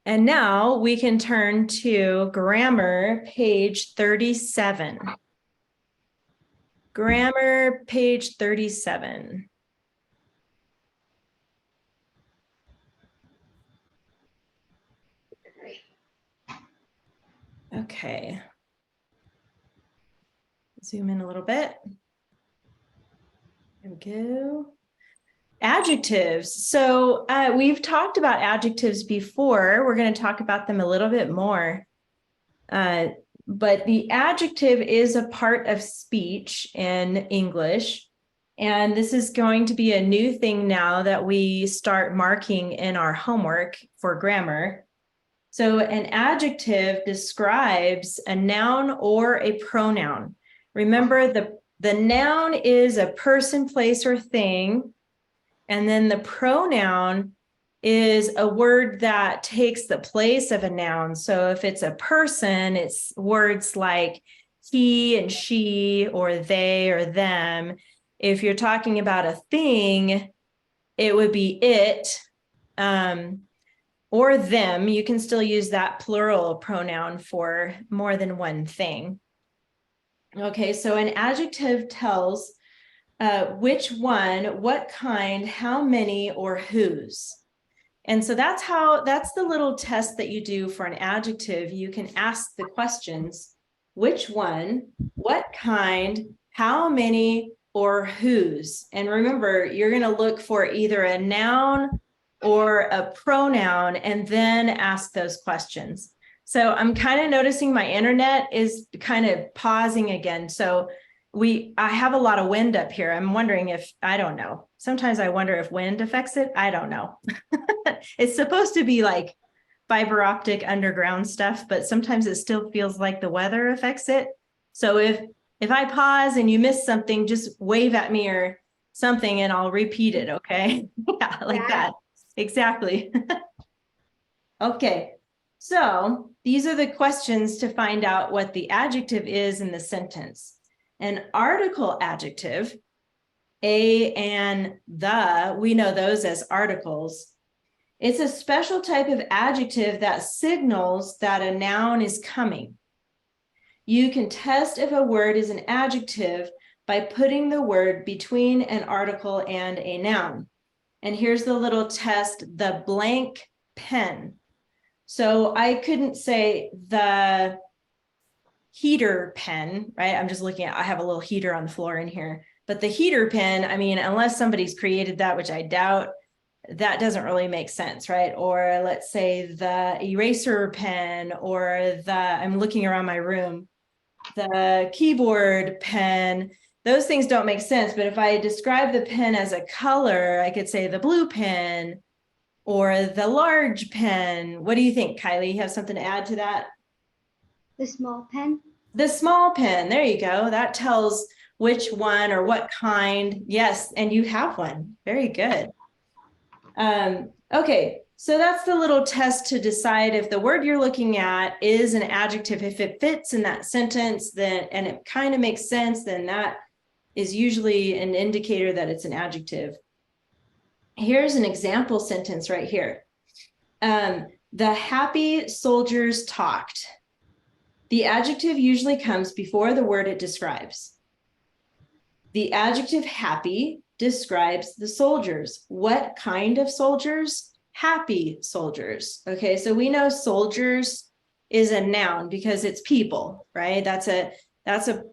And now we can turn to grammar, page 37. Grammar, page 37. Okay. Zoom in a little bit. There we go. Adjectives. So we've talked about adjectives before. We're going to talk about them a little bit more. But the adjective is a part of speech in English. And this is going to be a new thing now that we start marking in our homework for grammar. So an adjective describes a noun or a pronoun. Remember, the noun is a person, place, or thing. And then the pronoun is a word that takes the place of a noun. So if it's a person, it's words like he and she or they or them. If you're talking about a thing, it would be it or them. You can still use that plural pronoun for more than one thing. Okay, so an adjective tells which one, what kind, how many, or whose. And so that's the little test that you do for an adjective. You can ask the questions, which one, what kind, how many, or whose. And remember, you're going to look for either a noun or a pronoun and then ask those questions. So I'm kind of noticing my internet is kind of pausing again. So I have a lot of wind up here. I'm wondering if, I don't know. Sometimes I wonder if wind affects it. I don't know. It's supposed to be like fiber optic underground stuff, but sometimes it still feels like the weather affects it. So if I pause and you miss something, just wave at me or something and I'll repeat it, okay? Yeah, like that. Exactly. Okay, so these are the questions to find out what the adjective is in the sentence. An article adjective, a and the, we know those as articles. It's a special type of adjective that signals that a noun is coming. You can test if a word is an adjective by putting the word between an article and a noun. And here's the little test, the blank pen. So I couldn't say the heater pen, right? I'm just looking at, I have a little heater on the floor in here, but the heater pen, I mean, unless somebody's created that, which I doubt, that doesn't really make sense, right? Or let's say the eraser pen or I'm looking around my room, the keyboard pen, those things don't make sense. But if I describe the pen as a color, I could say the blue pen or the large pen. What do you think, Kylie? You have something to add to that? The small pen. The small pen, there you go. That tells which one or what kind. Yes, and you have one. Very good. Okay, so that's the little test to decide if the word you're looking at is an adjective. If it fits in that sentence, then and it kind of makes sense, then that is usually an indicator that it's an adjective. Here's an example sentence right here. The happy soldiers talked. The adjective usually comes before the word it describes. The adjective happy describes the soldiers. What kind of soldiers? Happy soldiers. Okay, so we know soldiers is a noun because it's people, right? That's a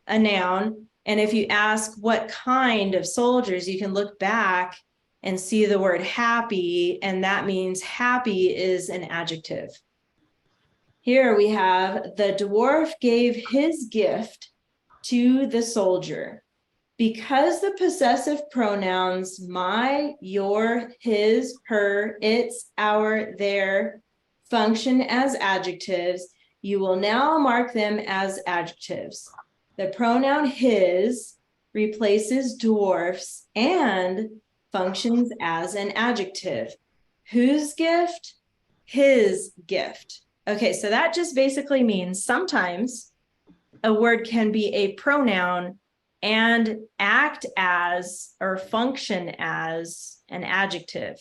noun. And if you ask what kind of soldiers, you can look back and see the word happy, and that means happy is an adjective. Here we have the dwarf gave his gift to the soldier. Because the possessive pronouns my, your, his, her, its, our, their function as adjectives, you will now mark them as adjectives. The pronoun his replaces dwarfs and functions as an adjective. Whose gift? His gift. Okay, so that just basically means sometimes a word can be a pronoun and act as or function as an adjective.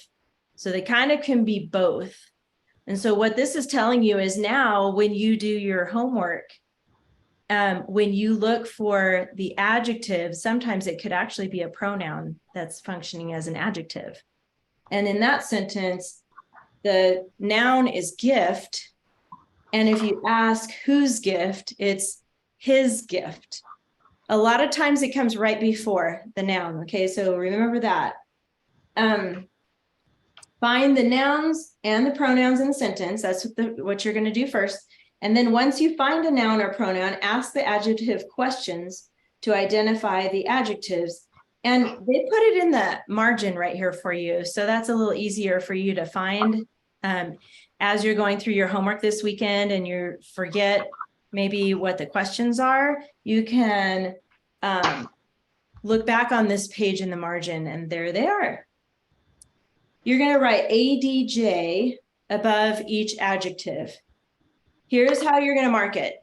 So they kind of can be both. And so what this is telling you is now when you do your homework, when you look for the adjective, sometimes it could actually be a pronoun that's functioning as an adjective. And in that sentence, the noun is gift. And if you ask whose gift, it's his gift. A lot of times it comes right before the noun. Okay, so remember that. Find the nouns and the pronouns in the sentence. That's what you're going to do first. And then once you find a noun or pronoun, ask the adjective questions to identify the adjectives. And they put it in the margin right here for you. So that's a little easier for you to find as you're going through your homework this weekend and you forget maybe what the questions are. You can look back on this page in the margin and there they are. You're going to write ADJ above each adjective. Here's how you're going to mark it.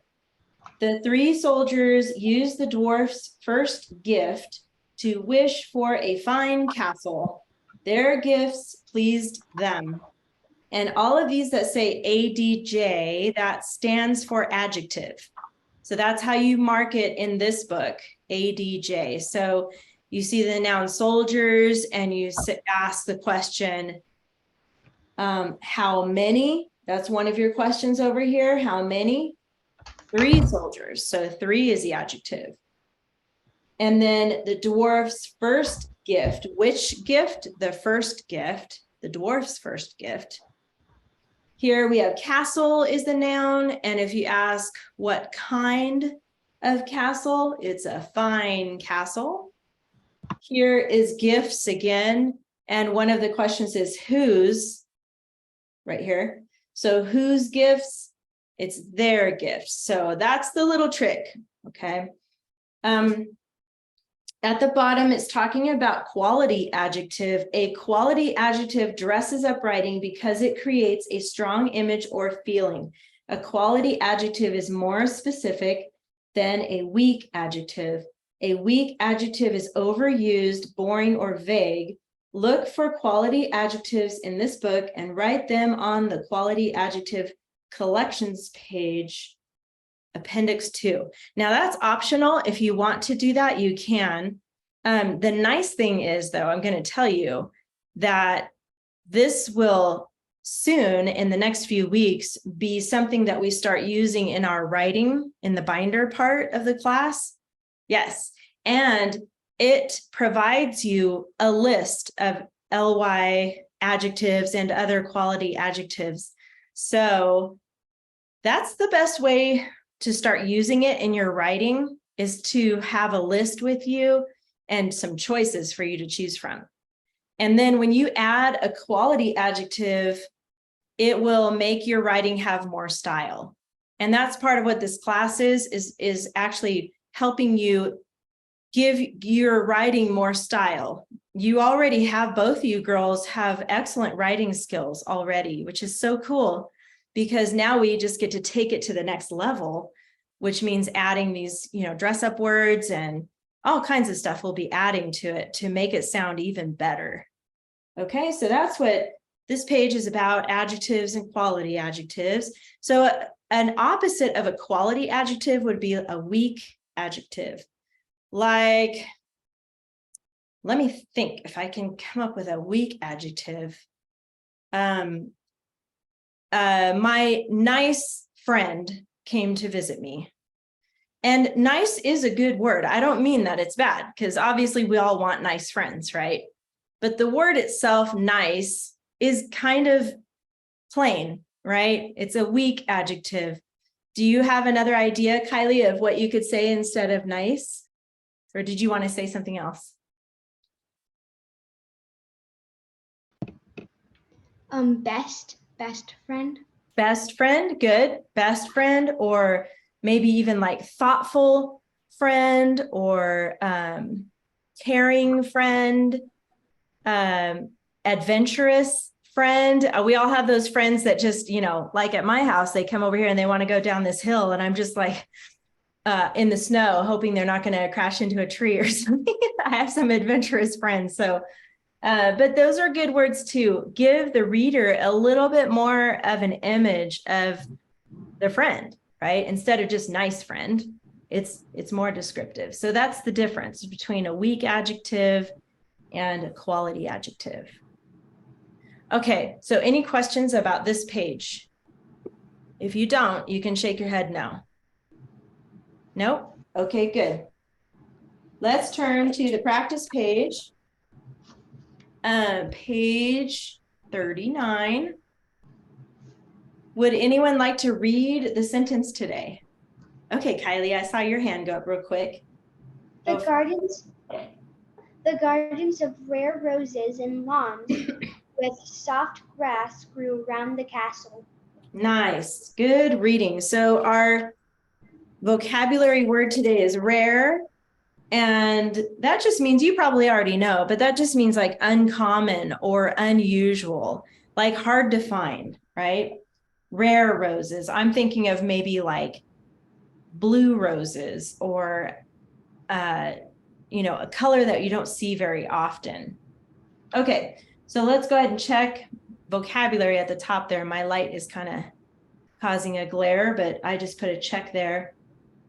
The 3 soldiers used the dwarf's first gift to wish for a fine castle. Their gifts pleased them. And all of these that say ADJ, that stands for adjective. So that's how you mark it in this book, ADJ. So you see the noun soldiers and you ask the question, how many? That's one of your questions over here. How many? 3 soldiers. So 3 is the adjective. And then the dwarf's first gift. Which gift? The first gift, the dwarf's first gift. Here we have castle is the noun. And if you ask what kind of castle, it's a fine castle. Here is gifts again. And one of the questions is whose, right here. So whose gifts? It's their gifts. So that's the little trick, okay? At the bottom, it's talking about quality adjective. A quality adjective dresses up writing because it creates a strong image or feeling. A quality adjective is more specific than a weak adjective. A weak adjective is overused, boring, or vague. Look for quality adjectives in this book and write them on the quality adjective collections page, Appendix 2. Now that's optional. If you want to do that, you can. The nice thing is, though, I'm going to tell you that this will soon, in the next few weeks, be something that we start using in our writing in the binder part of the class. Yes, and it provides you a list of LY adjectives and other quality adjectives. So that's the best way to start using it in your writing, is to have a list with you and some choices for you to choose from. And then when you add a quality adjective, it will make your writing have more style. And that's part of what this class is actually helping you give your writing more style. You already have, both of you girls have excellent writing skills already, which is so cool, because now we just get to take it to the next level, which means adding these, dress up words and all kinds of stuff we'll be adding to it to make it sound even better. Okay, so that's what this page is about, adjectives and quality adjectives. So an opposite of a quality adjective would be a weak adjective. Like, let me think if I can come up with a weak adjective. My nice friend came to visit me. And nice is a good word. I don't mean that it's bad, because obviously we all want nice friends, right? But the word itself, nice, is kind of plain, right? It's a weak adjective. Do you have another idea, Kylie, of what you could say instead of nice? Or did you want to say something else? Best friend. Best friend, good. Best friend, or maybe even like thoughtful friend, or caring friend, adventurous friend. We all have those friends that just, like at my house, they come over here and they want to go down this hill, and I'm just like in the snow, hoping they're not going to crash into a tree or something. I have some adventurous friends. So But those are good words too. Give the reader a little bit more of an image of the friend, right? Instead of just nice friend, it's more descriptive. So that's the difference between a weak adjective and a quality adjective. Okay, so any questions about this page? If you don't, you can shake your head no. Nope. Okay, good. Let's turn to the practice page. Page 39. Would anyone like to read the sentence today? Okay, Kylie, I saw your hand go up real quick. The gardens of rare roses and lawns with soft grass grew around the castle. Nice, good reading. So our vocabulary word today is rare. And that just means, you probably already know, but that just means like uncommon or unusual, like hard to find, right? Rare roses. I'm thinking of maybe like blue roses or, a color that you don't see very often. Okay, so let's go ahead and check vocabulary at the top there. My light is kind of causing a glare, but I just put a check there.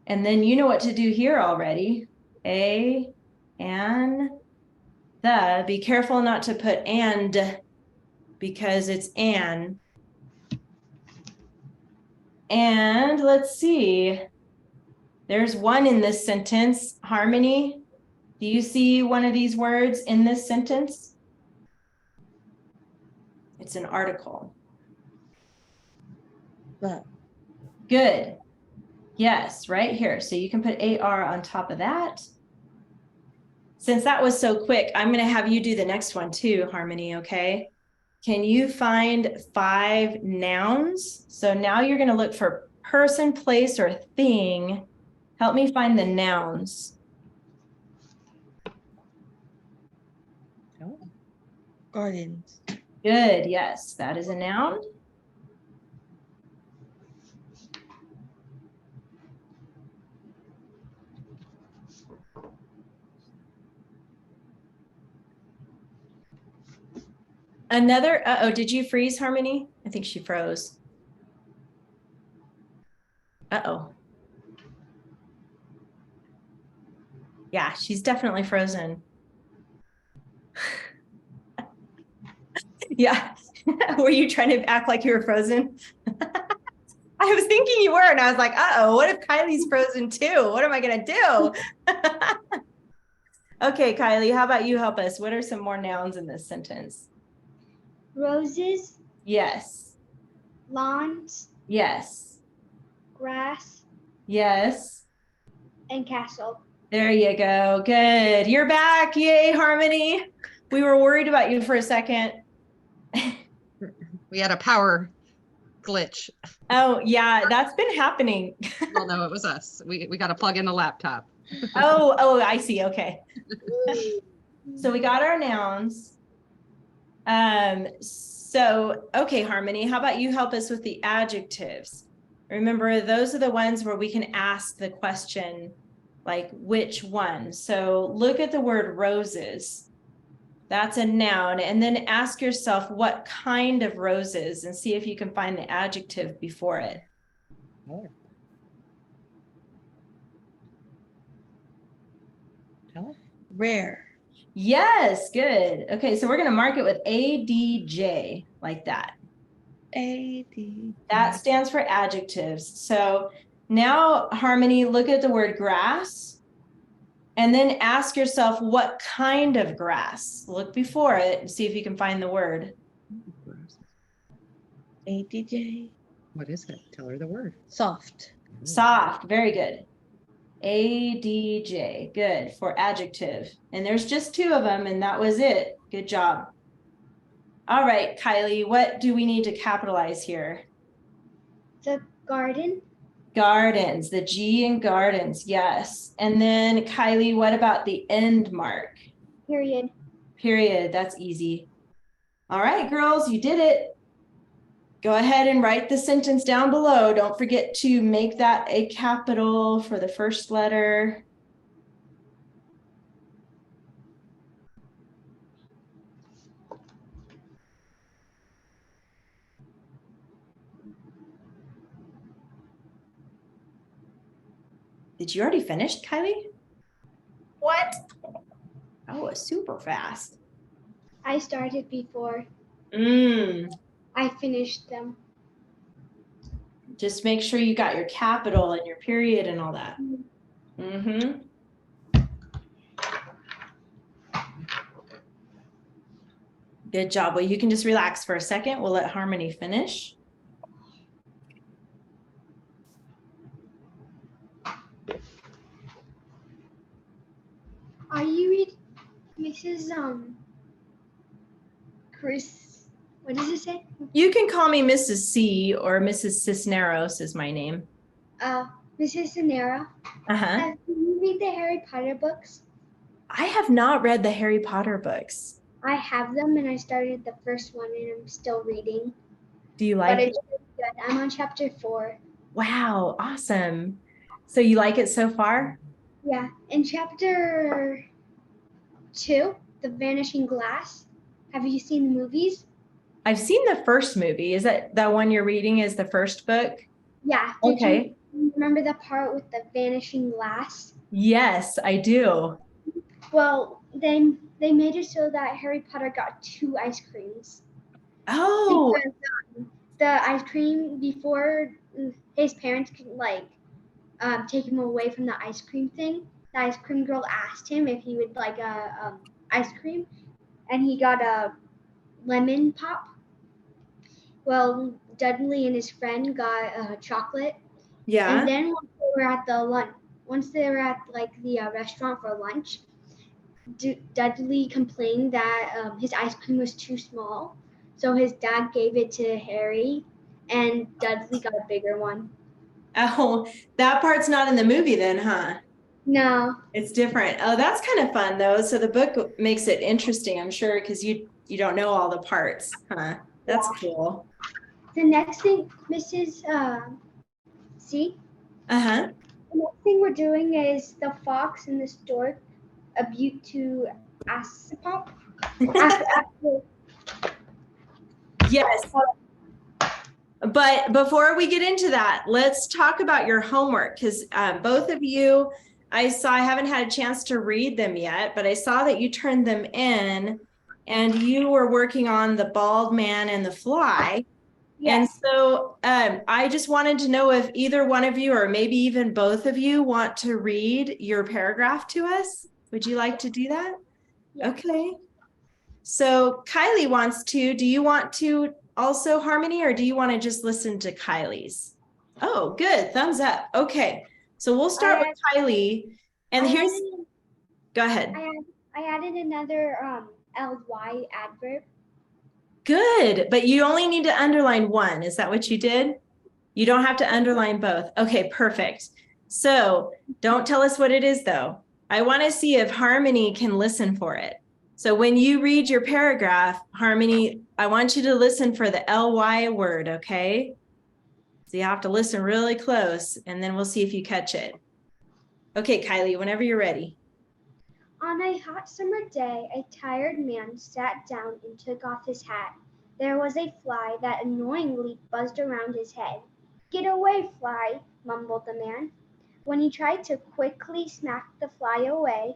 And then you know what to do here already. A, and, the. Be careful not to put and because it's an. And let's see. There's one in this sentence. Harmony, do you see one of these words in this sentence? It's an article. The. Good. Yes, right here. So you can put AR on top of that. Since that was so quick, I'm going to have you do the next one too, Harmony, okay? Can you find 5 nouns? So now you're going to look for person, place, or thing. Help me find the nouns. Gardens. Good, yes, that is a noun. Another, uh-oh, did you freeze, Harmony? I think she froze. Uh-oh. Yeah, she's definitely frozen. Yeah. Were you trying to act like you were frozen? I was thinking you were, and I was like, uh-oh, what if Kylie's frozen too? What am I gonna do? Okay, Kylie, how about you help us? What are some more nouns in this sentence? Roses, Yes. lawns, Yes. grass, Yes. and castle. There you go. Good. You're back. Yay, Harmony. We were worried about you for a second. We had a power glitch. Oh, yeah, that's been happening. Well, no, it was us. We got to plug in the laptop. Oh, I see. Okay. So we got our nouns. Okay, Harmony, how about you help us with the adjectives? Remember, those are the ones where we can ask the question, like which one? So look at the word roses. That's a noun. And then ask yourself what kind of roses and see if you can find the adjective before it. Rare. Yes, good. Okay, so we're going to mark it with ADJ like that. AD. That stands for adjectives. So now, Harmony, look at the word grass and then ask yourself what kind of grass. Look before it and see if you can find the word. ADJ. What is it? Tell her the word. Soft. Soft, very good. ADJ, good, for adjective. And there's just 2 of them, and that was it. Good job. All right, Kylie, what do we need to capitalize here? The garden, Gardens, the G in gardens, yes. And then Kylie, what about the end mark? period. Period, that's easy. All right, girls, you did it. Go ahead and write the sentence down below. Don't forget to make that a capital for the first letter. Did you already finish, Kylie? What? That was super fast. I started before Mm. I finished them. Just make sure you got your capital and your period and all that. Mm-hmm. Good job. Well, you can just relax for a second. We'll let Harmony finish. Are you read Mrs. Chris? What does it say? You can call me Mrs. C or Mrs. Cisneros is my name. Mrs. Sonera. Uh-huh. Can you read the Harry Potter books? I have not read the Harry Potter books. I have them, and I started the first one, and I'm still reading. Do you But like it? it's really good. I'm on chapter 4. Wow, awesome. So you like it so far? Yeah, in chapter 2, The Vanishing Glass. Have you seen the movies? I've seen the first movie. Is that the one you're reading is the first book? Yeah. Okay. You remember the part with the vanishing glass? Yes, I do. Well, they made it so that Harry Potter got 2 ice creams. Oh, Because the ice cream before his parents could take him away from the ice cream thing. The ice cream girl asked him if he would like ice cream, and he got a lemon pop. Well, Dudley and his friend got chocolate, yeah. and then once they were at the restaurant for lunch, Dudley complained that his ice cream was too small, so his dad gave it to Harry, and Dudley got a bigger one. Oh, that part's not in the movie then, huh? No. It's different. Oh, that's kind of fun though. So the book makes it interesting, I'm sure, because you don't know all the parts, huh? That's cool. The next thing, Mrs. C, Uh-huh. the next thing we're doing is the fox and the stork, a butte to Aesop. Yes. But before we get into that, let's talk about your homework because both of you, I haven't had a chance to read them yet, but I saw that you turned them in and you were working on the bald man and the fly. Yes. And so I just wanted to know if either one of you or maybe even both of you want to read your paragraph to us. Would you like to do that? Yeah. Okay. So Kylie wants to. Do you want to also, Harmony, or do you want to just listen to Kylie's? Oh, good. Thumbs up. Okay. So we'll start with Kylie. And go ahead. I added another ly adverb. Good, but you only need to underline one. Is that what you did? You don't have to underline both. Okay, perfect. So don't tell us what it is though. I want to see if Harmony can listen for it. So when you read your paragraph, Harmony, I want you to listen for the ly word, okay? So you have to listen really close and then we'll see if you catch it. Okay, Kylie, whenever you're ready. On a hot summer day, a tired man sat down and took off his hat. There was a fly that annoyingly buzzed around his head. "Get away, fly," mumbled the man. When he tried to quickly smack the fly away,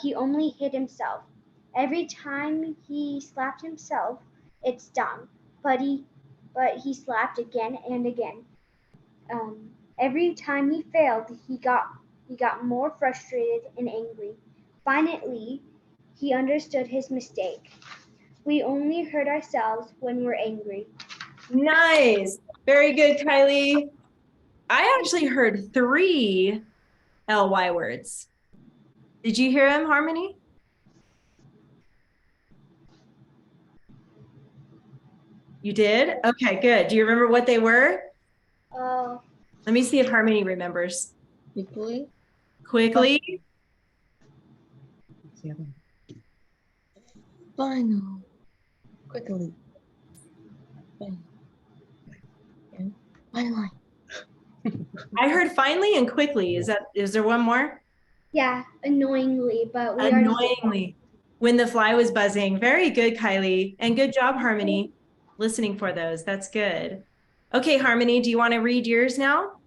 he only hit himself. Every time he slapped himself, it stung, but he slapped again and again. Every time he failed, he got more frustrated and angry. Finally, he understood his mistake. We only hurt ourselves when we're angry. Nice. Very good, Kylie. I actually heard 3 ly words. Did you hear him, Harmony? You did? Okay, good. Do you remember what they were? Let me see if Harmony remembers. Quickly. Quickly. What's the other one? Final. Quickly. Final. And finally. I heard finally and quickly. Is there one more? Yeah, annoyingly, but we Annoyingly. When the fly was buzzing. Very good, Kylie. And good job, Harmony, listening for those. That's good. Okay, Harmony, do you want to read yours now?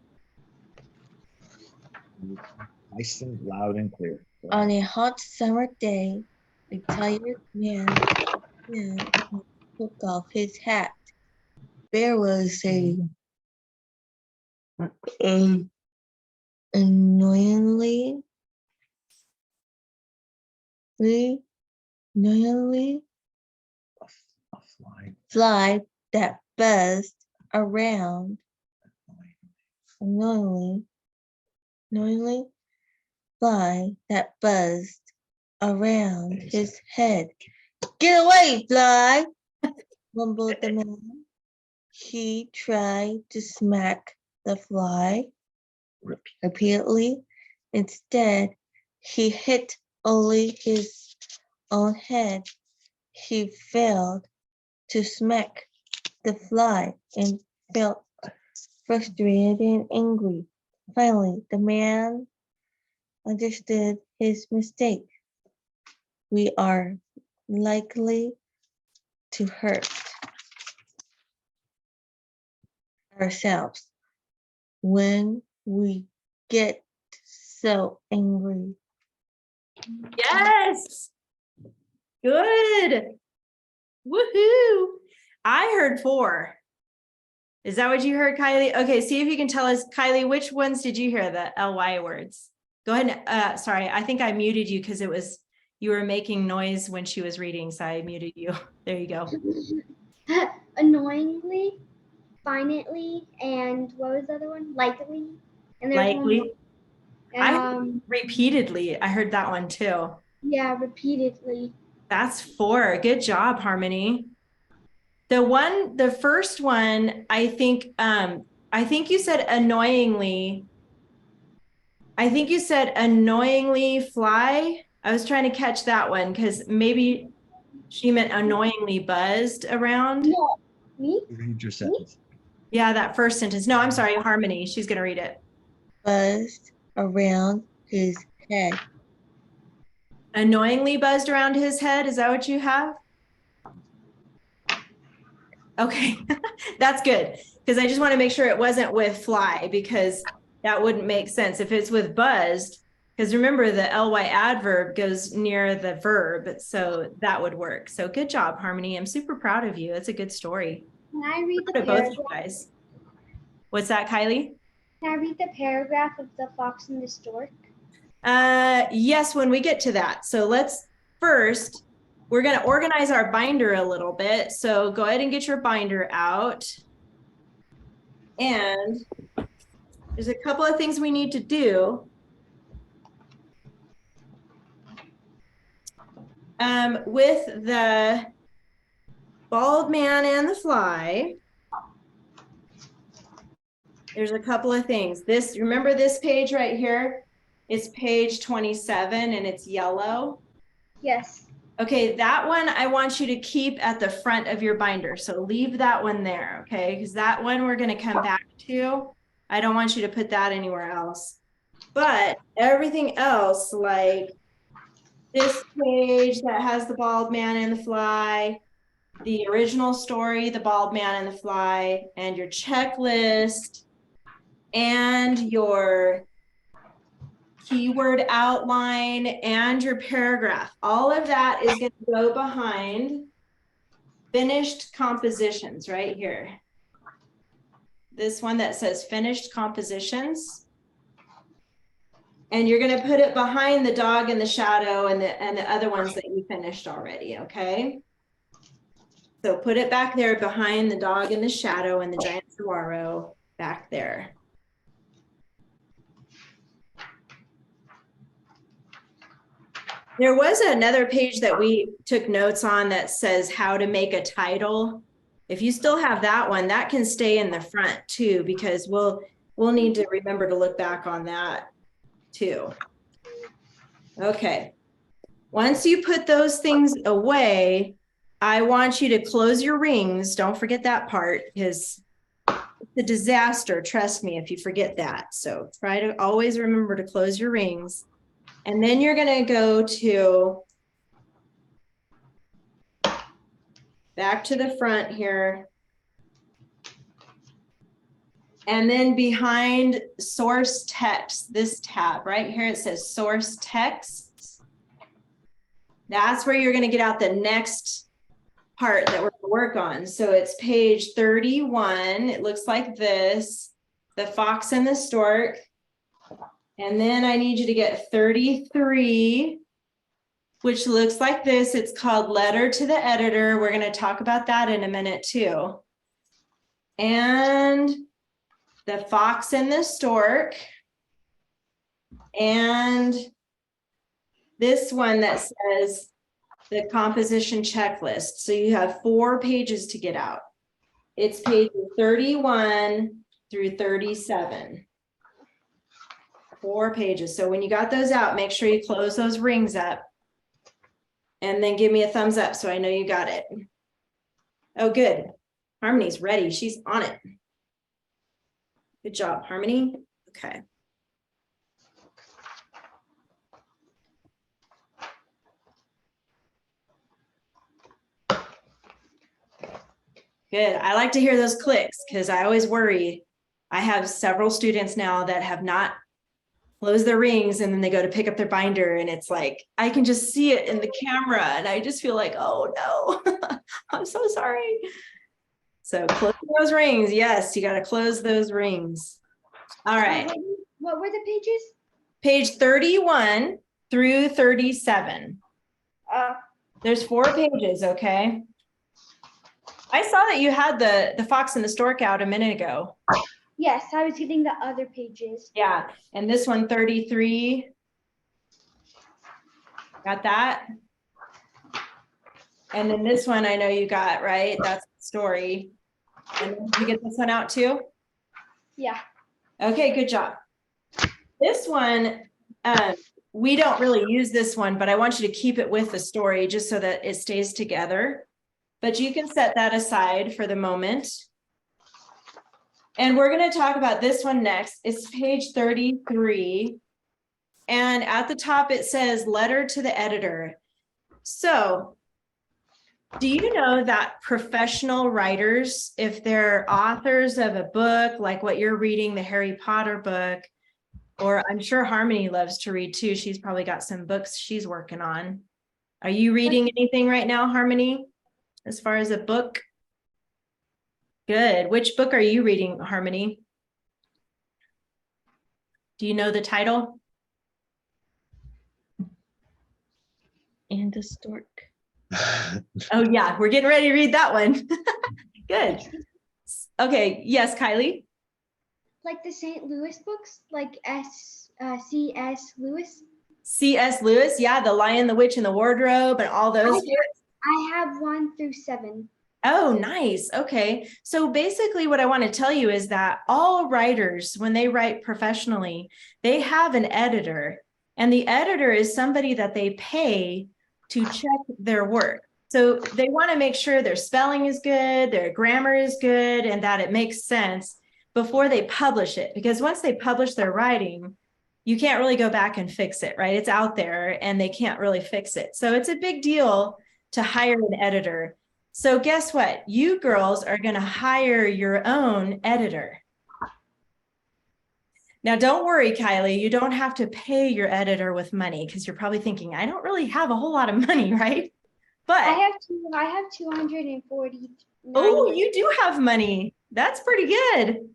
Nice and loud and clear. On a hot summer day, a tired man took off his hat. There was a annoyingly annoyingly A fly. fly that buzzed around annoyingly fly that buzzed around his head. Get away, fly! Mumbled the man. He tried to smack the fly repeatedly. Instead, he hit only his own head. He failed to smack the fly and felt frustrated and angry. Finally, the man understood his mistake. We are likely to hurt ourselves when we get so angry. Yes. Good. Woohoo. I heard 4. Is that what you heard, Kylie? Okay, see if you can tell us, Kylie, which ones did you hear, the LY words? Go ahead. Sorry, I think I muted you because you were making noise when she was reading, so I muted you. There you go. Annoyingly, finally, and what was the other one? Likely. And there's one Likely. more. I repeatedly. I heard that one too. Yeah, repeatedly. That's 4. Good job, Harmony. The first one, I think you said annoyingly. I think you said annoyingly fly. I was trying to catch that one because maybe she meant annoyingly buzzed around. No, me? Read your sentence. Yeah, that first sentence. No, I'm sorry, Harmony. She's going to read it. Buzzed around his head. Annoyingly buzzed around his head. Is that what you have? Okay, that's good. Because I just want to make sure it wasn't with fly because that wouldn't make sense if it's with buzzed. Because remember, the ly adverb goes near the verb, so that would work. So good job, Harmony. I'm super proud of you. It's a good story. Can I read the Proud of both paragraph? you guys. What's that, Kylie? Can I read the paragraph of the fox and the stork? Yes, when we get to that. So let's first, we're going to organize our binder a little bit. So go ahead and get your binder out. And there's a couple of things we need to do. With the bald man and the fly, there's a couple of things. Remember this page right here? It's page 27 and it's yellow. Yes. Okay, that one I want you to keep at the front of your binder. So leave that one there, okay? Because that one we're going to come back to. I don't want you to put that anywhere else. But everything else, like this page that has the bald man and the fly, the original story, the bald man and the fly, and your checklist, and your keyword outline, and your paragraph. All of that is going to go behind finished compositions right here. This one that says finished compositions. And you're going to put it behind the dog in the shadow and the other ones that you finished already, okay? So put it back there behind the dog in the shadow and the giant saguaro back there. There was another page that we took notes on that says how to make a title. If you still have that one, that can stay in the front too, because we'll need to remember to look back on that too. Okay. Once you put those things away, I want you to close your rings. Don't forget that part because it's a disaster. Trust me, if you forget that. So try to always remember to close your rings. And then you're going to go to back to the front here. And then behind source text, this tab right here, it says source texts. That's where you're going to get out the next part that we're going to work on. So it's page 31. It looks like this, the fox and the stork. And then I need you to get 33, which looks like this. It's called Letter to the Editor. We're going to talk about that in a minute too. And the fox and the stork. And this one that says the composition checklist. So you have 4 pages to get out. It's pages 31 through 37. 4 pages. So when you got those out, make sure you close those rings up and then give me a thumbs up so I know you got it. Oh, good. Harmony's ready. She's on it. Good job, Harmony. Okay. Good. I like to hear those clicks because I always worry. I have several students now that have not closed their rings and then they go to pick up their binder and it's like, I can just see it in the camera and I just feel like, oh no, I'm so sorry. So close those rings. Yes, you got to close those rings. All right. What were the pages? Page 31 through 37. There's 4 pages, okay? I saw that you had the fox and the stork out a minute ago. Yes, I was getting the other pages. Yeah, and this one 33. Got that? And then this one I know you got, right? That's the story. And did you get this one out too? Yeah. Okay, good job. This one, we don't really use this one, but I want you to keep it with the story just so that it stays together. But you can set that aside for the moment. And we're going to talk about this one next. It's page 33. And at the top, it says letter to the editor. So do you know that professional writers, if they're authors of a book, like what you're reading, the Harry Potter book, or I'm sure Harmony loves to read too. She's probably got some books she's working on. Are you reading anything right now, Harmony, as far as a book? Good. Which book are you reading, Harmony? Do you know the title? And the stork. Oh yeah, we're getting ready to read that one. Good. Okay, yes, Kylie? Like the St. Louis books, like C.S. Lewis. C.S. Lewis, yeah, The Lion, the Witch, and the Wardrobe, and all those. I have 1 through 7. Oh, nice. Okay. So basically what I want to tell you is that all writers, when they write professionally, they have an editor, and the editor is somebody that they pay to check their work. So they want to make sure their spelling is good, their grammar is good, and that it makes sense before they publish it. Because once they publish their writing, you can't really go back and fix it, right? It's out there and they can't really fix it. So it's a big deal to hire an editor. So guess what? You girls are going to hire your own editor. Now, don't worry, Kylie, you don't have to pay your editor with money because you're probably thinking, I don't really have a whole lot of money, right? But I have 240. oh, you do have money. That's pretty good.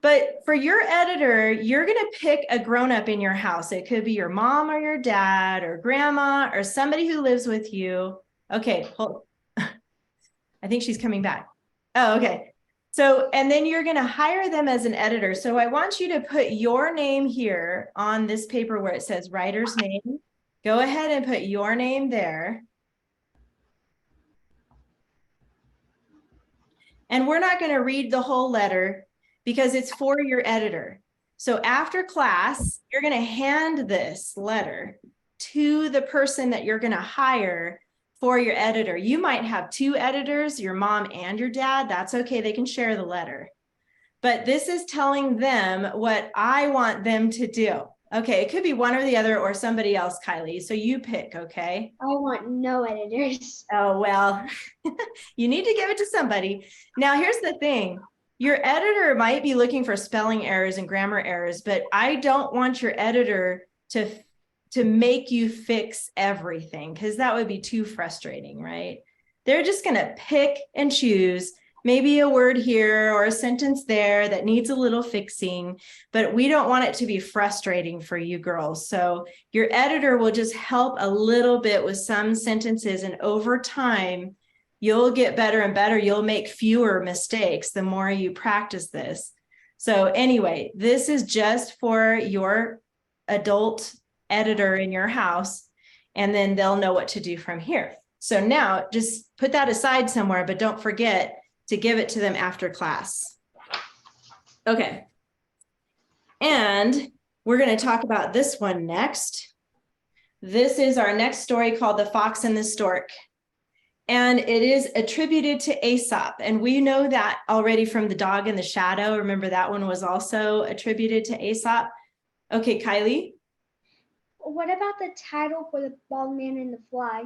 But for your editor, you're going to pick a grown-up in your house. It could be your mom or your dad or grandma or somebody who lives with you. Okay, hold. I think she's coming back. Oh, okay. So, and then you're going to hire them as an editor. So I want you to put your name here on this paper where it says writer's name. Go ahead and put your name there. And we're not going to read the whole letter because it's for your editor. So after class, you're going to hand this letter to the person that you're going to hire for your editor. You might have 2 editors, your mom and your dad. That's okay. They can share the letter. But this is telling them what I want them to do. Okay, it could be one or the other or somebody else, Kylie. So you pick, okay? I want no editors. Oh, well, you need to give it to somebody. Now, here's the thing. your editor might be looking for spelling errors and grammar errors, but I don't want your editor to make you fix everything, because that would be too frustrating, right? They're just going to pick and choose maybe a word here or a sentence there that needs a little fixing, but we don't want it to be frustrating for you girls. So your editor will just help a little bit with some sentences, and over time, you'll get better and better. You'll make fewer mistakes the more you practice this. So anyway, this is just for your adult editor in your house, and then they'll know what to do from here. So now just put that aside somewhere, but don't forget to give it to them after class. Okay. And we're going to talk about this one next. This is our next story called The Fox and the Stork. And it is attributed to Aesop. And we know that already from The Dog in the Shadow. Remember that one was also attributed to Aesop. Okay, Kylie. What about the title for The Bald Man and the Fly?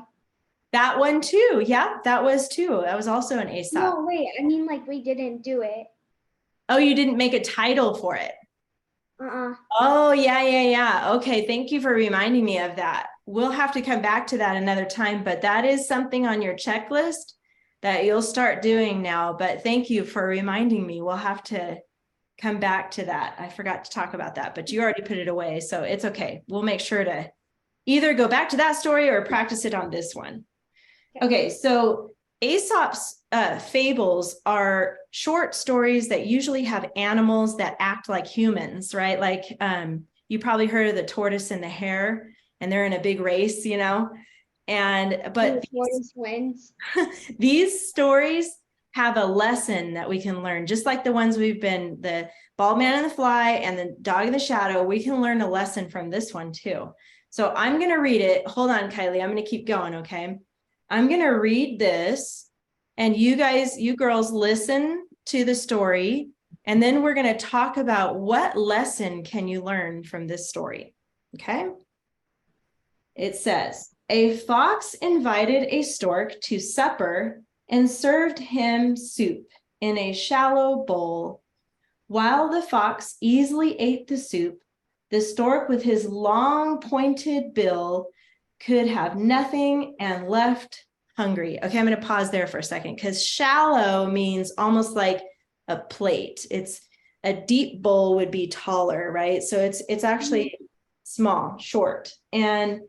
That one too. Yeah, that was too. That was also an Aesop. No, wait, I mean like we didn't do it. Oh, you didn't make a title for it. Oh, yeah. Okay, thank you for reminding me of that. We'll have to come back to that another time, but that is something on your checklist that you'll start doing now. But thank you for reminding me. We'll have to come back to that. I forgot to talk about that, but you already put it away, so it's okay. We'll make sure to either go back to that story or practice it on this one. Okay, so Aesop's fables are short stories that usually have animals that act like humans, right? Like you probably heard of the tortoise and the hare, and they're in a big race, you know? But these stories have a lesson that we can learn, just like the ones the Bald Man and the Fly and the Dog in the Shadow. We can learn a lesson from this one too. So I'm going to read it. Hold on, Kylie. I'm going to keep going. Okay. I'm going to read this, and you girls listen to the story, and then we're going to talk about what lesson can you learn from this story. Okay. It says, a fox invited a stork to supper and served him soup in a shallow bowl. While the fox easily ate the soup, the stork with his long pointed bill could have nothing and left hungry. Okay, I'm going to pause there for a second, because shallow means almost like a plate. It's a deep bowl would be taller, right? So it's actually small, short. And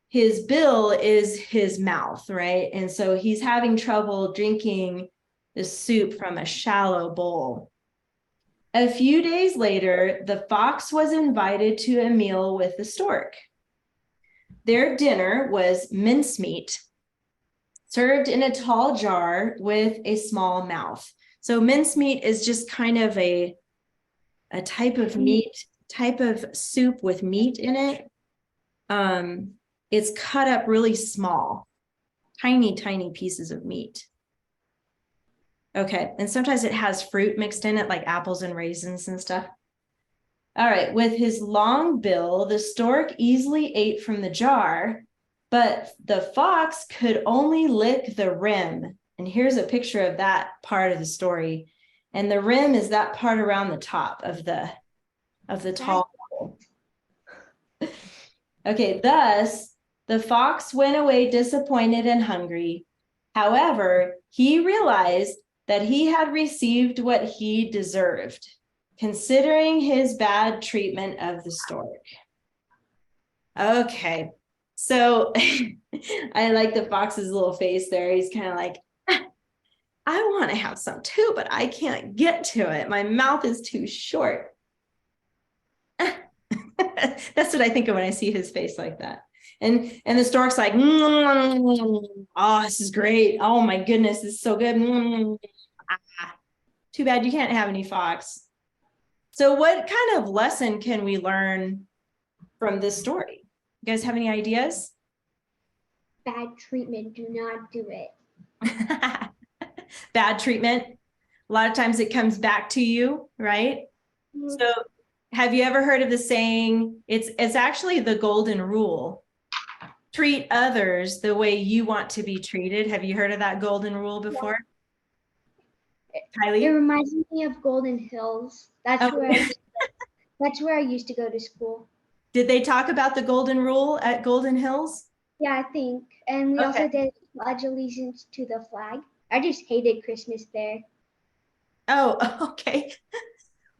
his bill is his mouth, right? And so he's having trouble drinking the soup from a shallow bowl. A few days later, the fox was invited to a meal with the stork. Their dinner was mincemeat, served in a tall jar with a small mouth. So mincemeat is just kind of a type of meat, type of soup with meat in it. It's cut up really small, tiny pieces of meat. Okay, and sometimes it has fruit mixed in it, like apples and raisins and stuff. All right, with his long bill, the stork easily ate from the jar, but the fox could only lick the rim. And here's a picture of that part of the story. And the rim is that part around the top of the tall bowl. Okay, thus, the fox went away disappointed and hungry. However, he realized that he had received what he deserved, considering his bad treatment of the stork. Okay, so I like the fox's little face there. He's kind of like, I want to have some too, but I can't get to it. My mouth is too short. That's what I think of when I see his face like that. And the stork's like, oh, this is great. Oh my goodness, this is so good. Too bad you can't have any fox. So what kind of lesson can we learn from this story? You guys have any ideas? Bad treatment, do not do it. Bad treatment. A lot of times it comes back to you, right? Mm-hmm. So have you ever heard of the saying, it's actually the golden rule. Treat others the way you want to be treated. Have you heard of that golden rule before? It Kylie? reminds me of Golden Hills. That's Oh. where I used to go to school. Did they talk about the golden rule at Golden Hills? Yeah, I think. And we also Okay. did pledge allegiance to the flag. I just hated Christmas there. Oh, okay.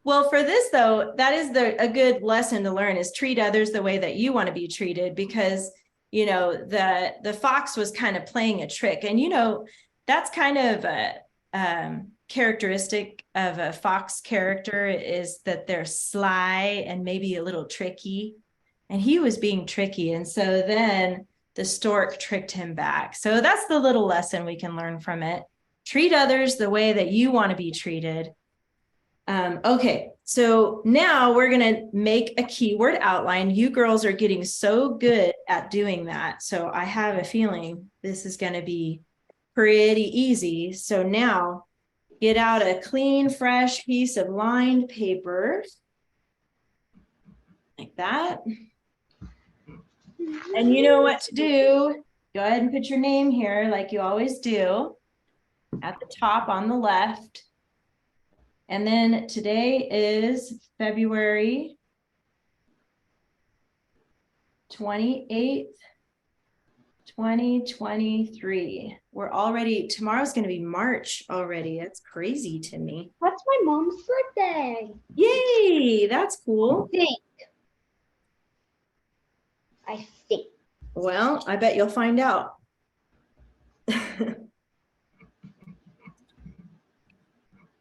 Well, for this though, that is a good lesson to learn is treat others the way that you want to be treated, because the fox was kind of playing a trick, and that's kind of a characteristic of a fox character, is that they're sly and maybe a little tricky, and he was being tricky, and so then the stork tricked him back. So that's the little lesson we can learn from it. Treat others the way that you want to be treated. Okay, so now we're going to make a keyword outline. You girls are getting so good at doing that. So I have a feeling this is going to be pretty easy. So now get out a clean, fresh piece of lined paper like that. And you know what to do. Go ahead and put your name here like you always do at the top on the left. And then today is February 28th, 2023. We're already, tomorrow's going to be March already. That's crazy to me. That's my mom's birthday. Yay, that's cool. I think. Well, I bet you'll find out.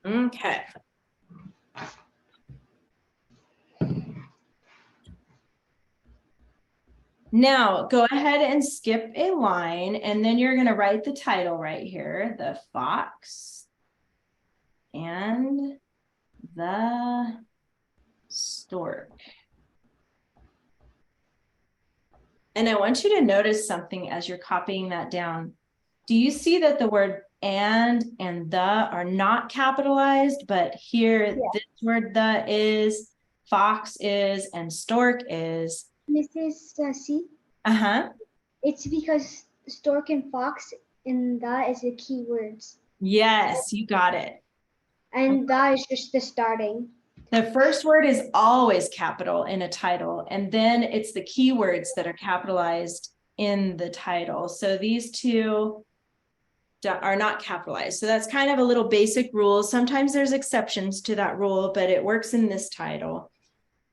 Okay. Now go ahead and skip a line, and then you're going to write the title right here, The Fox and the Stork. And I want you to notice something as you're copying that down. Do you see that the word and the are not capitalized, but here this word the is, fox is, and stork is? Mrs. C. Uh-huh. It's because stork and fox and the is the key words. Yes, you got it. And the is just the starting. The first word is always capital in a title, and then it's the keywords that are capitalized in the title. So these two are not capitalized. So that's kind of a little basic rule. Sometimes there's exceptions to that rule, but it works in this title.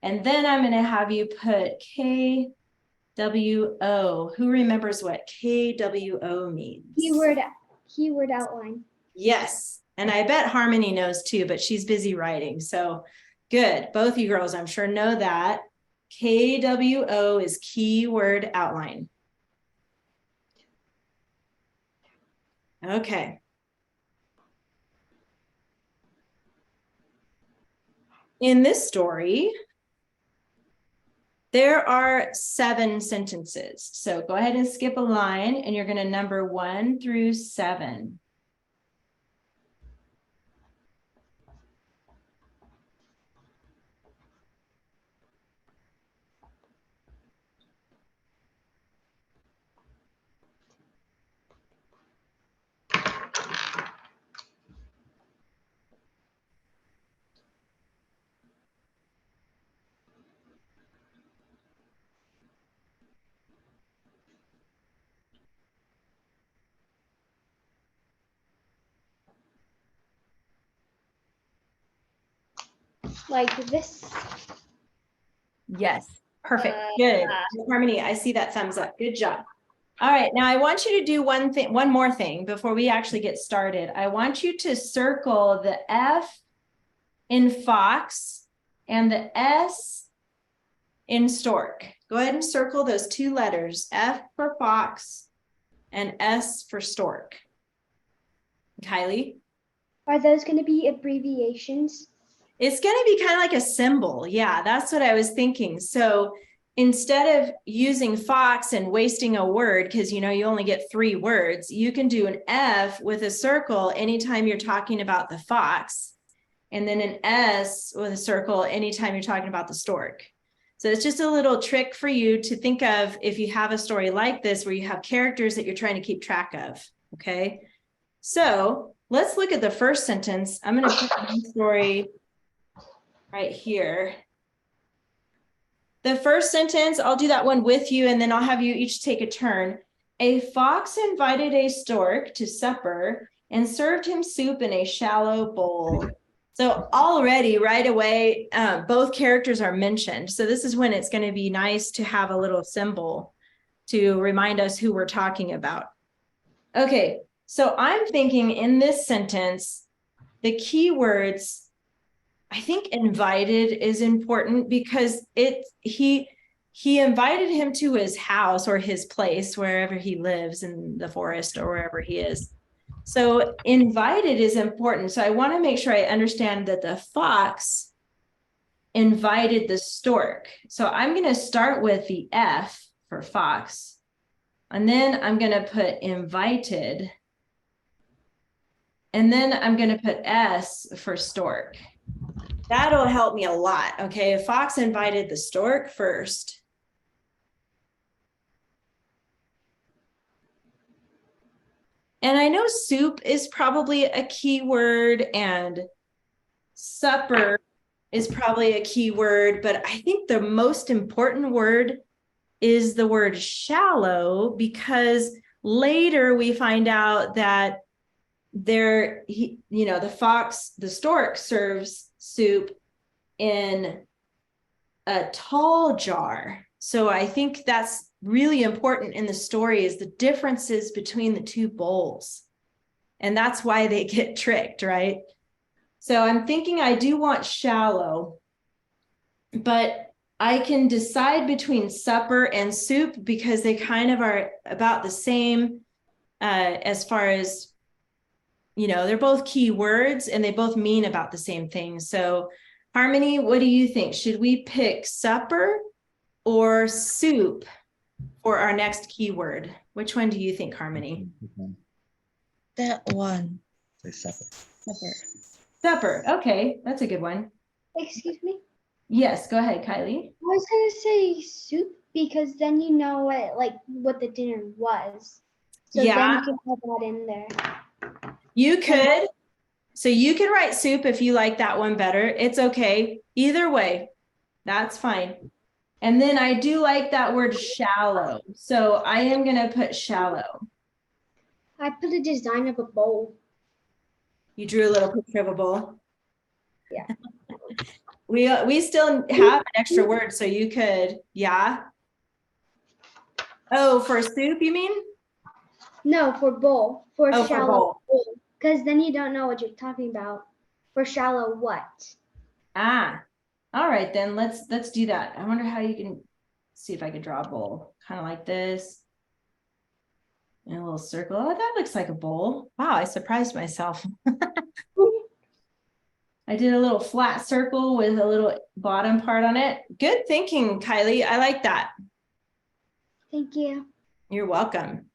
And then I'm going to have you put KWO. Who remembers what KWO means? Keyword outline. Yes. And I bet Harmony knows too, but she's busy writing. So good. Both you girls, I'm sure, know that. KWO is keyword outline. Okay. In this story, there are 7 sentences. So go ahead and skip a line, and you're going to number 1 through 7. Like this. Yes, perfect. Good. Harmony, I see that thumbs up. Good job. All right, now I want you to do one more thing before we actually get started. I want you to circle the F in fox and the S in stork. Go ahead and circle those 2 letters, F for fox and S for stork. Kylie? Are those going to be abbreviations? It's going to be kind of like a symbol. Yeah, that's what I was thinking. So instead of using fox and wasting a word, because you only get 3 words, you can do an F with a circle anytime you're talking about the fox, and then an S with a circle anytime you're talking about the stork. So it's just a little trick for you to think of if you have a story like this where you have characters that you're trying to keep track of. Okay, so let's look at the first sentence. I'm going to put my story right here. The first sentence, I'll do that one with you, and then I'll have you each take a turn. A fox invited a stork to supper and served him soup in a shallow bowl. So already right away, both characters are mentioned. So this is when it's going to be nice to have a little symbol to remind us who we're talking about. Okay, so I'm thinking in this sentence, the key words, I think invited is important because he invited him to his house or his place, wherever he lives in the forest or wherever he is. So invited is important. So I want to make sure I understand that the fox invited the stork. So I'm going to start with the F for fox. And then I'm going to put invited. And then I'm going to put S for stork. That'll help me a lot. Okay, a fox invited the stork first. And I know soup is probably a key word and supper is probably a key word, but I think the most important word is the word shallow, because later we find out that the stork serves soup in a tall jar. So I think that's really important in the story, is the differences between the two bowls. And that's why they get tricked, right? So I'm thinking I do want shallow, but I can decide between supper and soup because they kind of are about the same as far as, they're both key words and they both mean about the same thing. So Harmony, what do you think? Should we pick supper or soup for our next keyword? Which one do you think, Harmony? That one. Say supper. Supper. Supper. Okay, that's a good one. Excuse me? Yes, go ahead, Kylie. I was gonna say soup because then you know what the dinner was. So then Yeah. you can put that in there. You could. So you could write soup if you like that one better. It's okay. Either way, that's fine. And then I do like that word shallow. So I am going to put shallow. I put a design of a bowl. You drew a little picture of a bowl. Yeah. We still have an extra word, so you could, yeah. Oh, for soup, you mean? No, for bowl. For Oh, for shallow bowl. Because then you don't know what you're talking about. For shallow what? Ah, all right, then let's do that. I wonder how you can see if I can draw a bowl, kind of like this. And a little circle. Oh, that looks like a bowl. Wow, I surprised myself. I did a little flat circle with a little bottom part on it. Good thinking, Kylie. I like that. Thank you. You're welcome.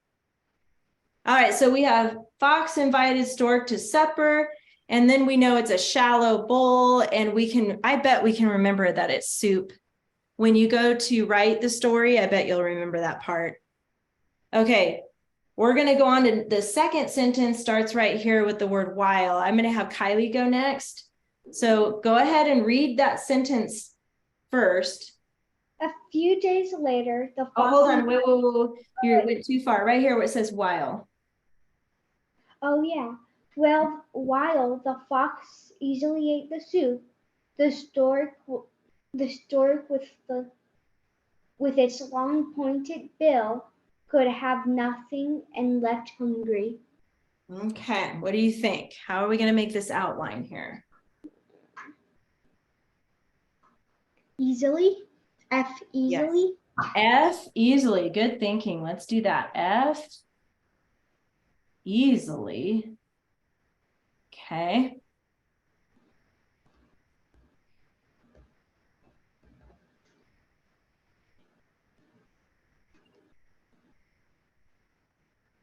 All right, so we have fox invited stork to supper, and then we know it's a shallow bowl, and I bet we can remember that it's soup. When you go to write the story, I bet you'll remember that part. Okay, we're going to go on to the second sentence, starts right here with the word while. I'm going to have Kylie go next. So go ahead and read that sentence first. A few days later, the fox. Oh, hold on. Wait. You went too far. Right here where it says while. Oh, yeah. Well, while the fox easily ate the soup, the stork with its long pointed bill could have nothing and left hungry. Okay, what do you think? How are we going to make this outline here? Easily? F easily? Yes. F easily. Good thinking. Let's do that. F easily. Okay.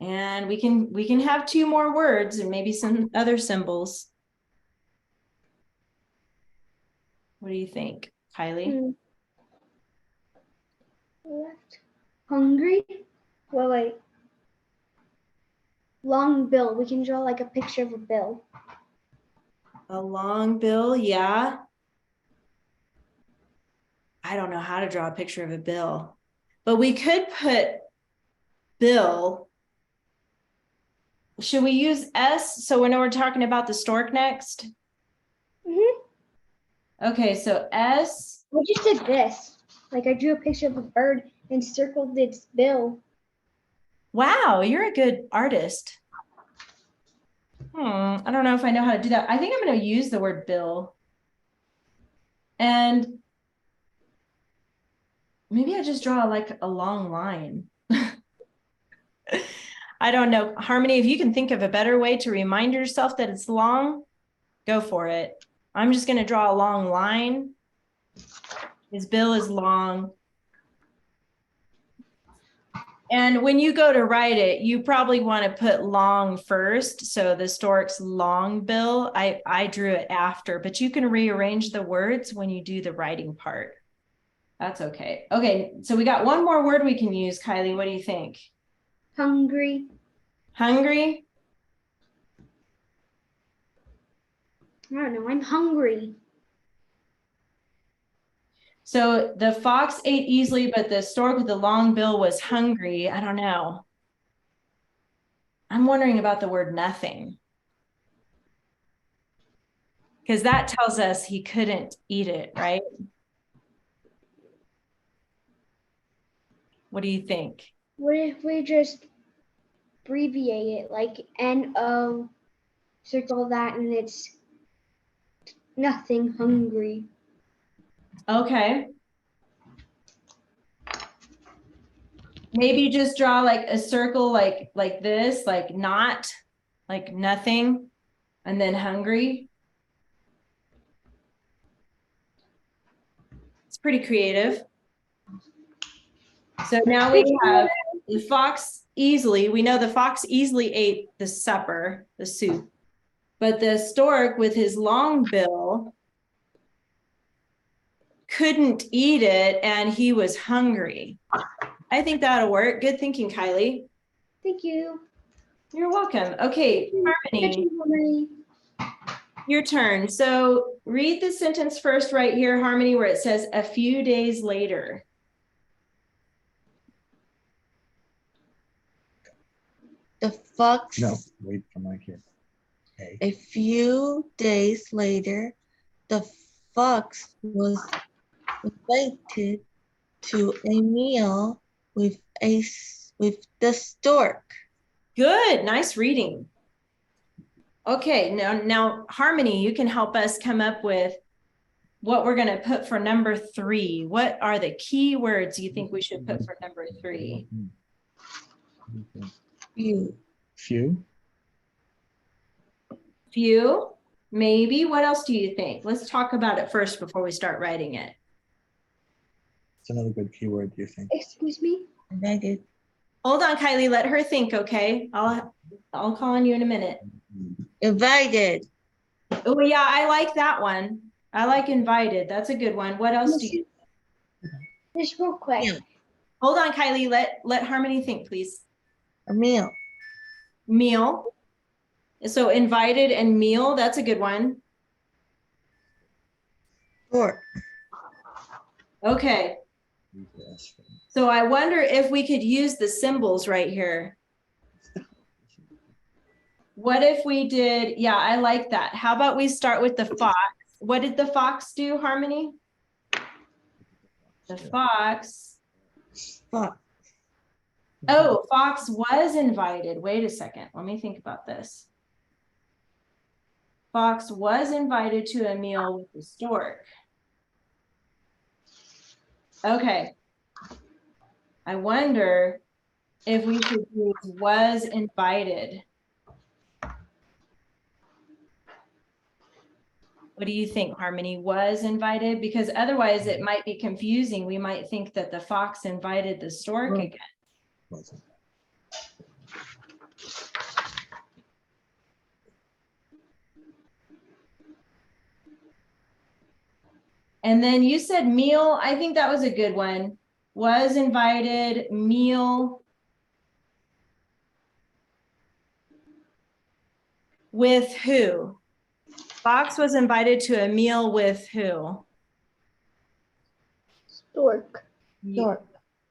And we can have two more words and maybe some other symbols. What do you think, Kylie? Left hungry? Wait. Long bill. We can draw like a picture of a bill. A long bill, yeah. I don't know how to draw a picture of a bill, but we could put bill. Should we use S? So when we're talking about the stork next? Okay, so S. I just did this. Like I drew a picture of a bird and circled its bill. Wow, you're a good artist. I don't know if I know how to do that. I think I'm going to use the word bill. And maybe I just draw like a long line. I don't know. Harmony, if you can think of a better way to remind yourself that it's long, go for it. I'm just going to draw a long line. His bill is long. And when you go to write it, you probably want to put long first. So the stork's long bill, I drew it after, but you can rearrange the words when you do the writing part. That's okay. Okay, so we got one more word we can use, Kylie. What do you think? Hungry. Hungry? I don't know. I'm hungry. So the fox ate easily, but the stork with the long bill was hungry. I don't know. I'm wondering about the word nothing. Because that tells us he couldn't eat it, right? What do you think? What if we just abbreviate it like NO, circle that, and it's nothing hungry. Okay. Maybe just draw like a circle like this, like not, like nothing, and then hungry. It's pretty creative. So now we have the fox easily, we know the fox easily ate the supper, the soup, but the stork with his long bill couldn't eat it and he was hungry. I think that'll work. Good thinking, Kylie. Thank you. You're welcome. Okay, Harmony, your turn. So read the sentence first right here, Harmony, where it says a few days later. The fox, No, wait for my kid. A. a few days later, the fox was invited to a meal with the stork. Good, nice reading. Okay, now Harmony, you can help us come up with what we're going to put for number 3. What are the key words you think we should put for number 3? Few. Few. Few, maybe. What else do you think? Let's talk about it first before we start writing it. It's another good keyword, do you think? Excuse me? Invited. Hold on, Kylie, let her think, okay? I'll call on you in a minute. Invited. Oh yeah, I like that one. I like invited. That's a good one. What else do you? Just real quick. Yeah. Hold on, Kylie. Let Harmony think, please. A meal. Meal. So invited and meal. That's a good one. Stork. Okay. So I wonder if we could use the symbols right here. What if we did? Yeah, I like that. How about we start with the fox? What did the fox do, Harmony? The fox. Fox. Oh, fox was invited. Wait a second. Let me think about this. Fox was invited to a meal with the stork. Okay. I wonder if we should use was invited. What do you think, Harmony? Was invited? Because otherwise it might be confusing. We might think that the fox invited the stork again. Wasn't. And then you said meal. I think that was a good one. Was invited, meal. With who? Fox was invited to a meal with who? Stork. Stork.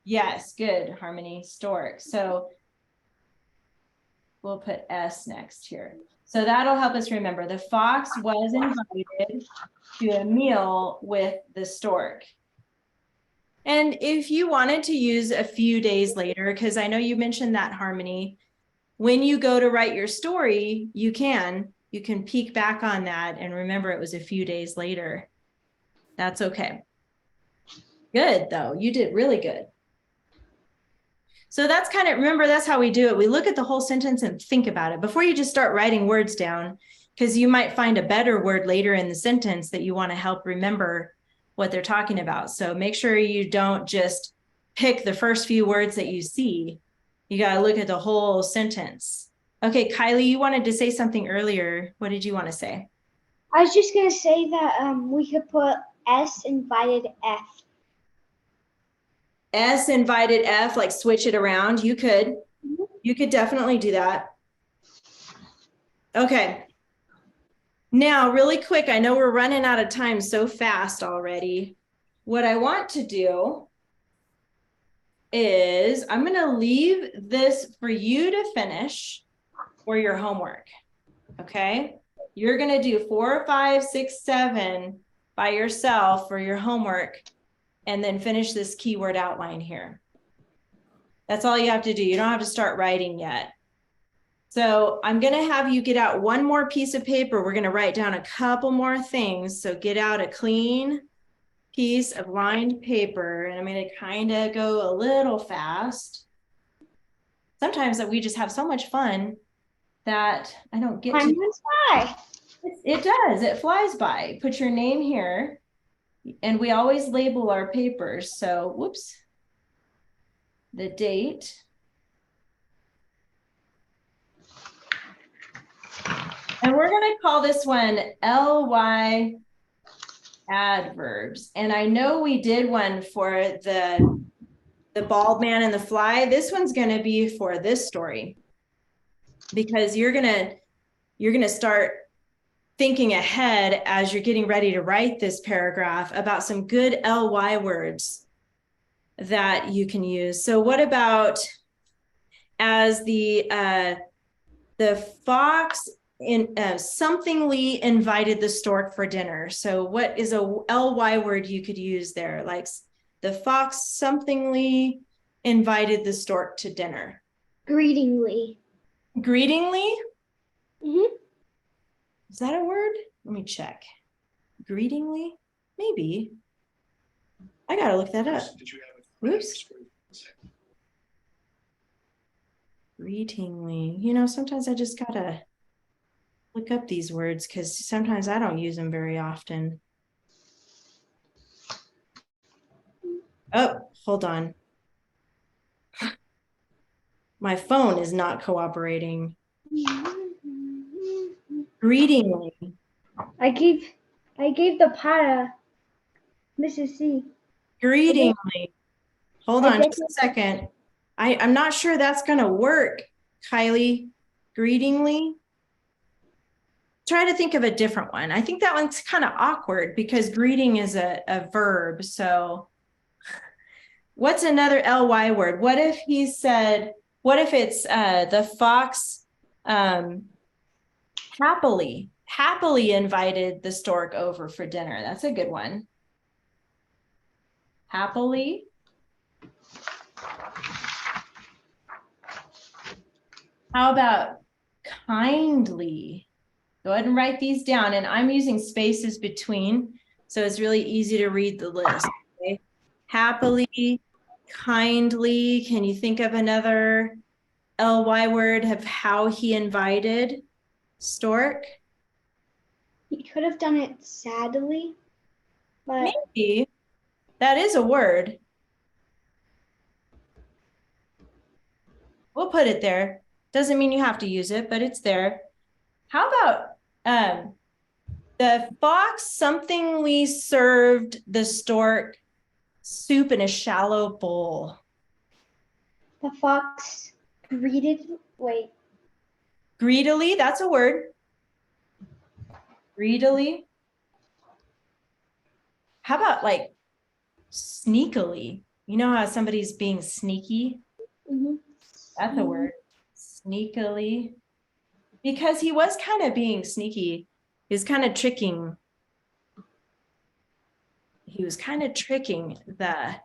Yes, good, Harmony. Stork. So we'll put S next here. So that'll help us remember. The fox was invited to a meal with the stork. And if you wanted to use a few days later, because I know you mentioned that, Harmony, when you go to write your story, you can peek back on that and remember it was a few days later. That's okay. Good, though. You did really good. So that's kind of, remember, that's how we do it. We look at the whole sentence and think about it before you just start writing words down, because you might find a better word later in the sentence that you want to help remember what they're talking about. So make sure you don't just pick the first few words that you see. You got to look at the whole sentence. Okay, Kylie, you wanted to say something earlier. What did you want to say? I was just going to say that we could put S invited F. S invited F, like switch it around. You could definitely do that. Okay. Now, really quick, I know we're running out of time so fast already. What I want to do is I'm going to leave this for you to finish for your homework. Okay. You're going to do 4, 5, 6, 7 by yourself for your homework, and then finish this keyword outline here. That's all you have to do. You don't have to start writing yet. So I'm going to have you get out one more piece of paper. We're going to write down a couple more things. So get out a clean piece of lined paper, and I'm going to kind of go a little fast. Sometimes that we just have so much fun that I don't get Time to. goes by. It does. It flies by. Put your name here. And we always label our papers. So, whoops, the date. And we're going to call this one LY adverbs. And I know we did one for the bald man and the fly. This one's going to be for this story, because you're going to start thinking ahead as you're getting ready to write this paragraph about some good LY words that you can use. So what about as the fox somethingly invited the stork for dinner? So what is a LY word you could use there? Like the fox somethingly invited the stork to dinner. Greetingly. Greetingly? Mm-hmm. Is that a word? Let me check. Greetingly? Maybe. I gotta look that up. Oops. Greetingly. You know, sometimes I just gotta look up these words because sometimes I don't use them very often. Oh, hold on. My phone is not cooperating. Greetingly. I gave the pot Mrs. C. Greetingly. Hold on just a second. I'm not sure that's gonna work, Kylie. Greetingly. Try to think of a different one. I think that one's kind of awkward because greeting is a verb. So what's another LY word? What if he said, what if it's the fox happily invited the stork over for dinner? That's a good one. Happily. How about kindly? Go ahead and write these down, and I'm using spaces between, so it's really easy to read the list. Okay? Happily, kindly. Can you think of another LY word of how he invited stork? He could have done it sadly, but Maybe. That is a word. We'll put it there. Doesn't mean you have to use it, but it's there. How about the fox somethingly served the stork soup in a shallow bowl? the fox greedily, Greedily, that's a word. Greedily. How about like sneakily? You know how somebody's being sneaky? Mhm. That's a word. Sneakily. Because he was kind of being sneaky. He was kind of tricking. He was kind of tricking the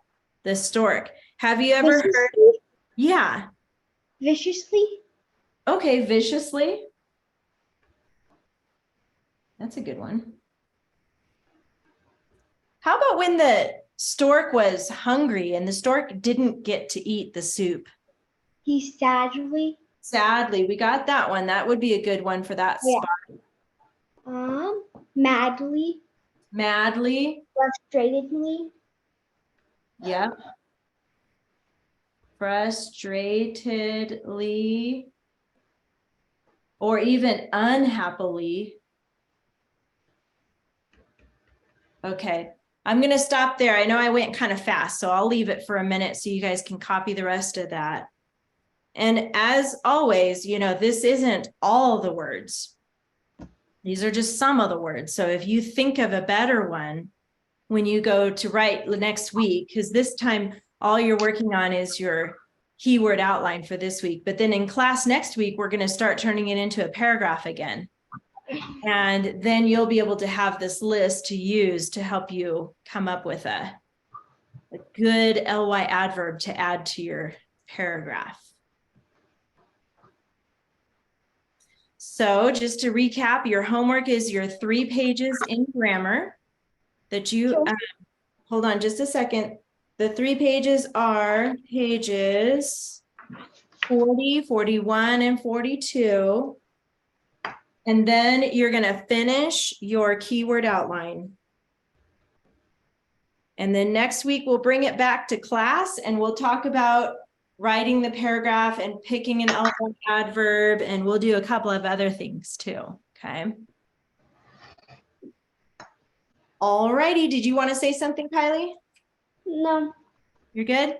stork. Have you ever heard? Viciously? Yeah. Viciously? Okay, viciously. That's a good one. How about when the stork was hungry and the stork didn't get to eat the soup? He sadly. Sadly, we got that one. That would be a good one for that Yeah. spot. Madly. Madly. Frustratedly. Yep. Frustratedly. Or even unhappily. Okay, I'm going to stop there. I know I went kind of fast, so I'll leave it for a minute so you guys can copy the rest of that. And as always, you know, this isn't all the words. These are just some of the words. So if you think of a better one when you go to write next week, because this time all you're working on is your keyword outline for this week. But then in class next week, we're going to start turning it into a paragraph again. And then you'll be able to have this list to use to help you come up with a good ly adverb to add to your paragraph. So just to recap, your homework is your 3 pages in grammar that you, hold on just a second. The 3 pages are pages 40, 41, and 42. And then you're going to finish your keyword outline. And then next week, we'll bring it back to class and we'll talk about writing the paragraph and picking an adverb, and we'll do a couple of other things too, okay? All righty, did you want to say something, Kylie? No. You're good?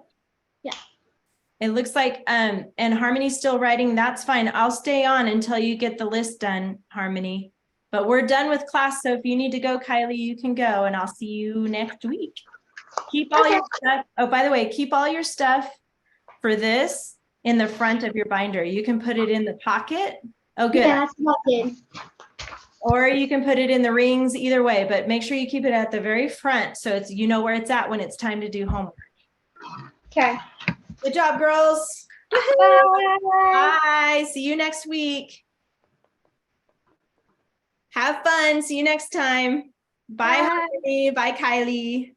Yeah. It looks like, and Harmony's still writing, that's fine. I'll stay on until you get the list done, Harmony. But we're done with class, so if you need to go, Kylie, you can go, and I'll see you next week. Keep all your stuff. Oh, by the way, keep all your stuff for this in the front of your binder. You can put it in the pocket. Oh, good. Yeah, that's what I did. Or you can put it in the rings, either way, but make sure you keep it at the very front so it's, you know where it's at when it's time to do homework. Okay. Good job, girls. Bye. Bye. See you next week. Have fun. See you next time. Bye, Bye. Harmony. Bye, Kylie.